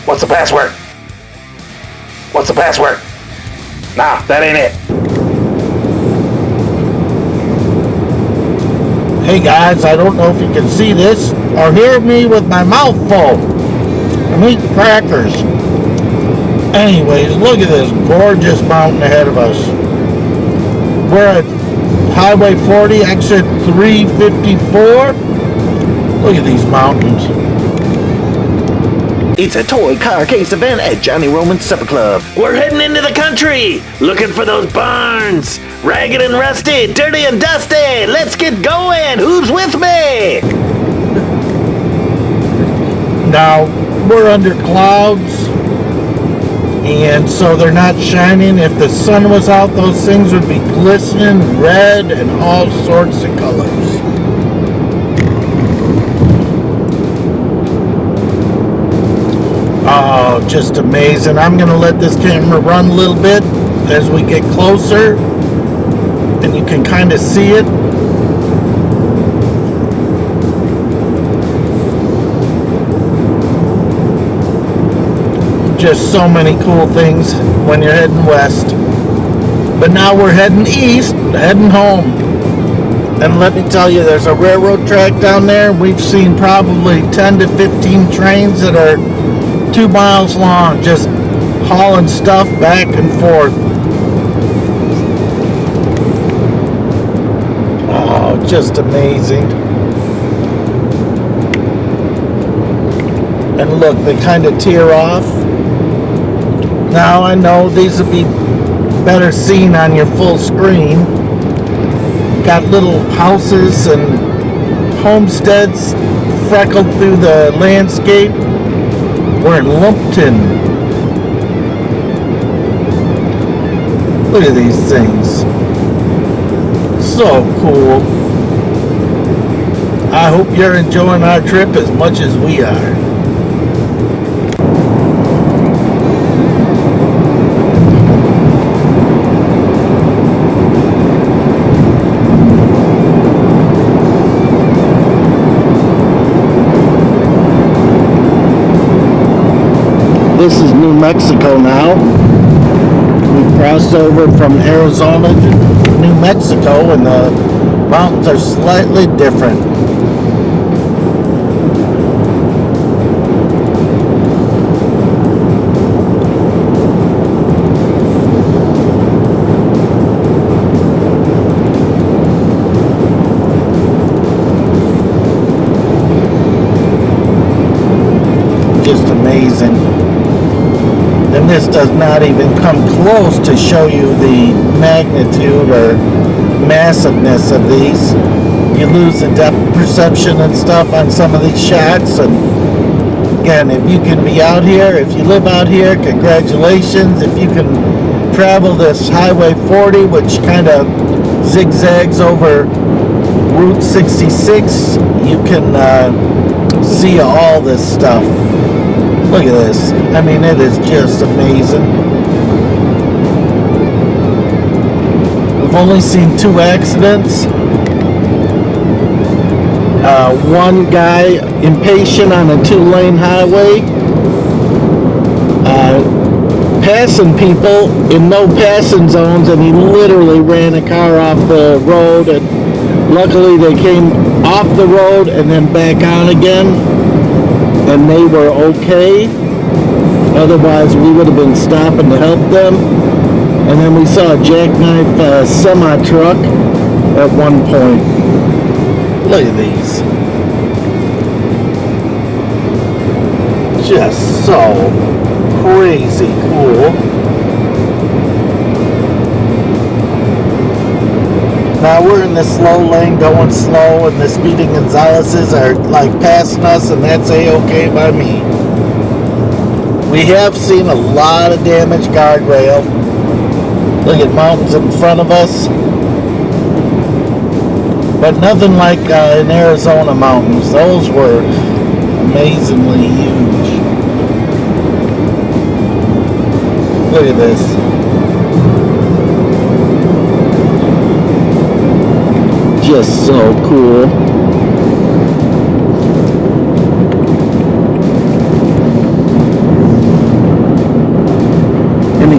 What's the password? What's the password? Nah, that ain't it. Hey guys, I don't know if you can see this or hear me with my mouth full. I'm eating crackers. Anyways, look at this gorgeous mountain ahead of us. We're at Highway 40, exit 354. Look at these mountains. It's a toy car case event at Johnny Roman's Supper Club. We're heading into the country, looking for those barns. Ragged and rusty, dirty and dusty. Let's get going. Who's with me? Now, we're under clouds, and so they're not shining. If the sun was out, those things would be glistening red and all sorts of colors. Oh, just amazing. I'm going to let this camera run a little bit as we get closer, and you can kind of see it. Just so many cool things when you're heading west. But now we're heading east, heading home. And let me tell you, there's a railroad track down there. We've seen probably 10 to 15 trains that are 2 miles long, just hauling stuff back and forth. Oh, just amazing. And look, they kind of tear off. Now I know these will be better seen on your full screen. Got little houses and homesteads freckled through the landscape. We're in Lumpton. Look at these things. So cool. I hope you're enjoying our trip as much as we are. This is New Mexico now. We've crossed over from Arizona to New Mexico, and the mountains are slightly different. Just amazing. And this does not even come close to show you the magnitude or massiveness of these. You lose the depth perception and stuff on some of these shots. And again, if you can be out here, if you live out here, congratulations. If you can travel this Highway 40, which kind of zigzags over Route 66, you can see all this stuff. Look at this. I mean, it is just amazing. We've only seen 2 accidents. One guy impatient on a 2-lane highway, passing people in no passing zones, and he literally ran a car off the road, and luckily they came off the road and then back on again, and they were okay. Otherwise we would have been stopping to help them. And then we saw a jackknife semi-truck at one point. Look at these. Just so crazy cool. Now we're in the slow lane going slow, and the speeding Gonzaleses are like passing us, and that's a-okay by me. We have seen a lot of damaged guardrail. Look at mountains in front of us. But nothing like in Arizona mountains. Those were amazingly huge. Look at this. Just so cool.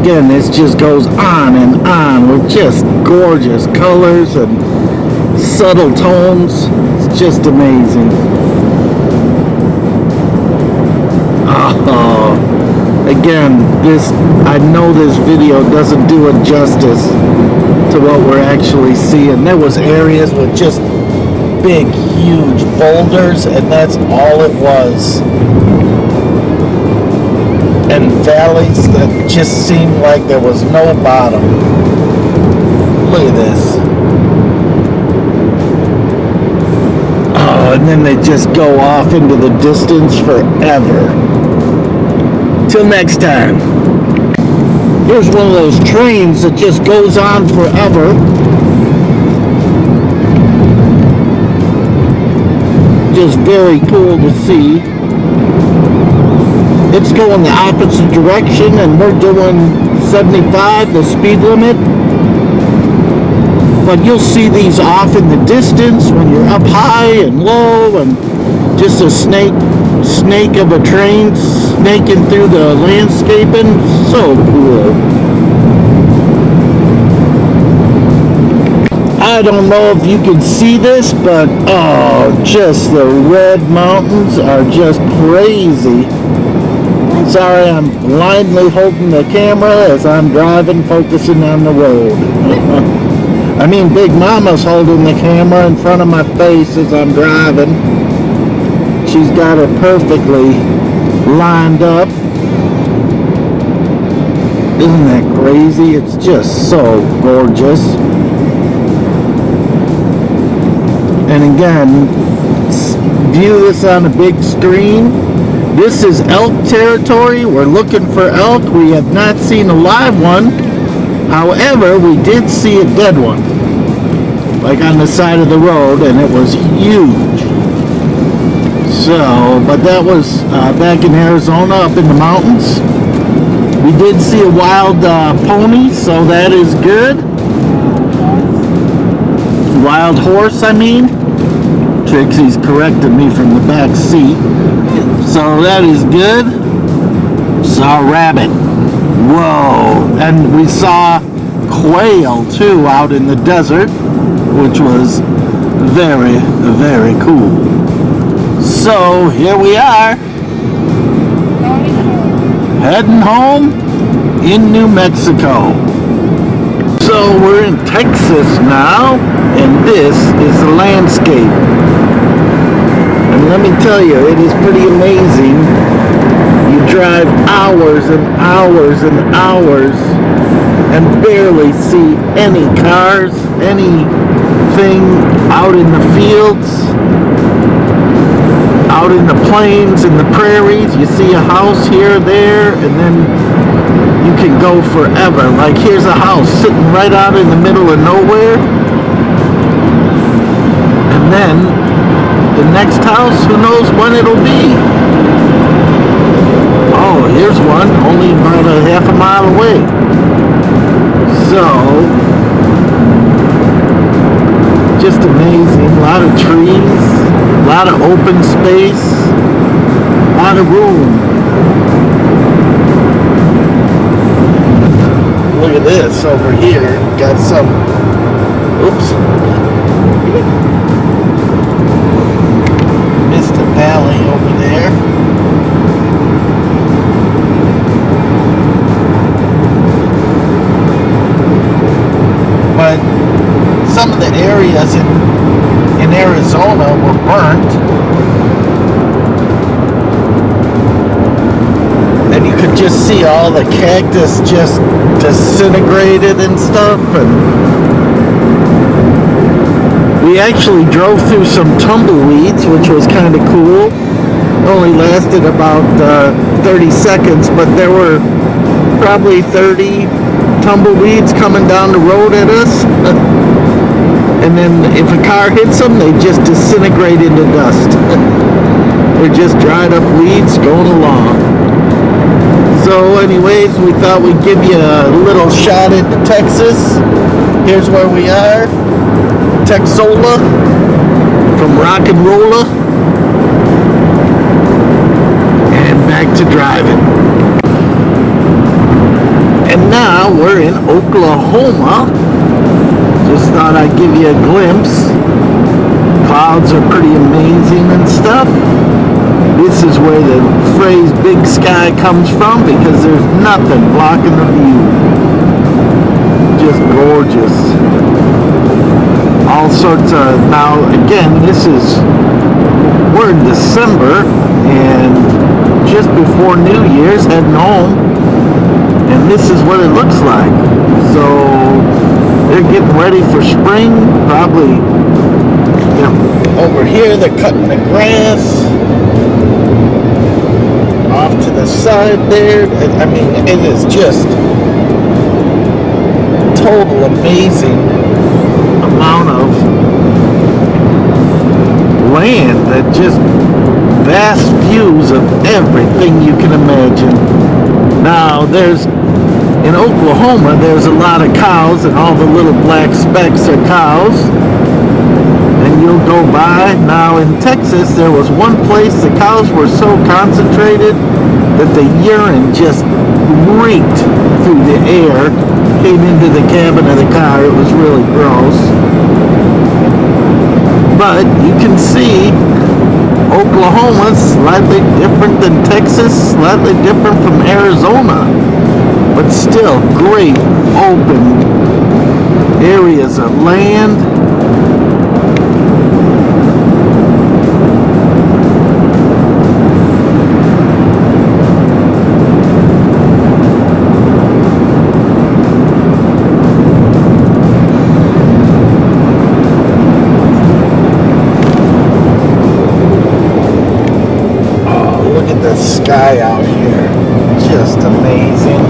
again, this just goes on and on with just gorgeous colors and subtle tones. It's just amazing. Oh, again, I know this video doesn't do it justice to what we're actually seeing. There was areas with just big, huge boulders, and that's all it was. And valleys that just seemed like there was no bottom. Look at this. Oh, and then they just go off into the distance forever. Till next time. Here's one of those trains that just goes on forever. Just very cool to see. It's going the opposite direction, and we're doing 75, the speed limit. But you'll see these off in the distance when you're up high and low, and just a snake of a train snaking through the landscaping. So cool. I don't know if you can see this, but oh, just the red mountains are just crazy. Sorry, I'm blindly holding the camera as I'm driving, focusing on the road. I mean, Big Mama's holding the camera in front of my face as I'm driving. She's got it perfectly lined up. Isn't that crazy? It's just so gorgeous. And again, view this on a big screen. This is elk territory. We're looking for elk. We have not seen a live one. However, we did see a dead one, like on the side of the road, and it was huge. So, but that was back in Arizona, up in the mountains. We did see a wild pony, so that is good. Wild horse, I mean. Trixie's correcting me from the back seat. So that is good. Saw a rabbit. Whoa. And we saw quail too out in the desert, which was very, very cool. So here we are, heading home in New Mexico. So we're in Texas now, and this is the landscape. And let me tell you, it is pretty amazing. You drive hours and hours and hours and barely see any cars, anything out in the fields, out in the plains, in the prairies. You see a house here, there, and then you can go forever. Like here's a house sitting right out in the middle of nowhere. And then the next house, who knows when it'll be. Oh, here's one, only about a half a mile away. So, just amazing. A lot of trees, a lot of open space, a lot of room. Look at this over here. Got some, oops. Missed a valley over there. But some of the areas in Arizona were burnt. And you could just see all the cactus just disintegrated and stuff. And we actually drove through some tumbleweeds, which was kind of cool. It only lasted about 30 seconds, but there were probably 30 tumbleweeds coming down the road at us. And then if a car hits them, they just disintegrate into dust. They're just dried up weeds going along. So anyways, we thought we'd give you a little shot into Texas. Here's where we are. Texola from Rock and Rolla, and back to driving. And now Oklahoma. Just thought I'd give you a glimpse. Clouds are pretty amazing and stuff. This is where the phrase big sky comes from because there's nothing blocking the view. Just gorgeous. All sorts of, now again, we're in December and just before New Year's, heading home, and this is what it looks like. So they're getting ready for spring, probably. Over here they're cutting the grass. Off to the side there, I mean, it is just total amazing amount of land, that just vast views of everything you can imagine. Now in Oklahoma there's a lot of cows, and all the little black specks are cows, and you'll go by. Now in Texas there was one place the cows were so concentrated that the urine just reeked through the air, came into the cabin of the car. It was really gross. But you can see Oklahoma's slightly different than Texas, slightly different from Arizona, but still great open areas of land. Sky out here, just amazing,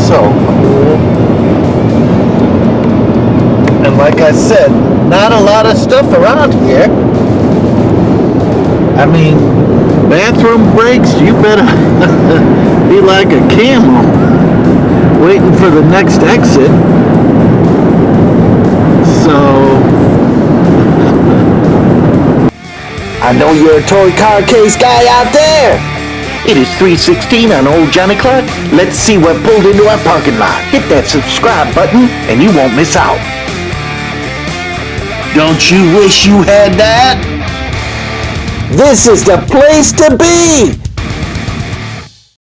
so cool. And like I said, not a lot of stuff around here. I mean, bathroom breaks, you better be like a camel waiting for the next exit. So I know you're a toy car case guy out there. It is 3:16 on Old Johnny Clark. Let's see what pulled into our parking lot. Hit that subscribe button and you won't miss out. Don't you wish you had that? This is the place to be.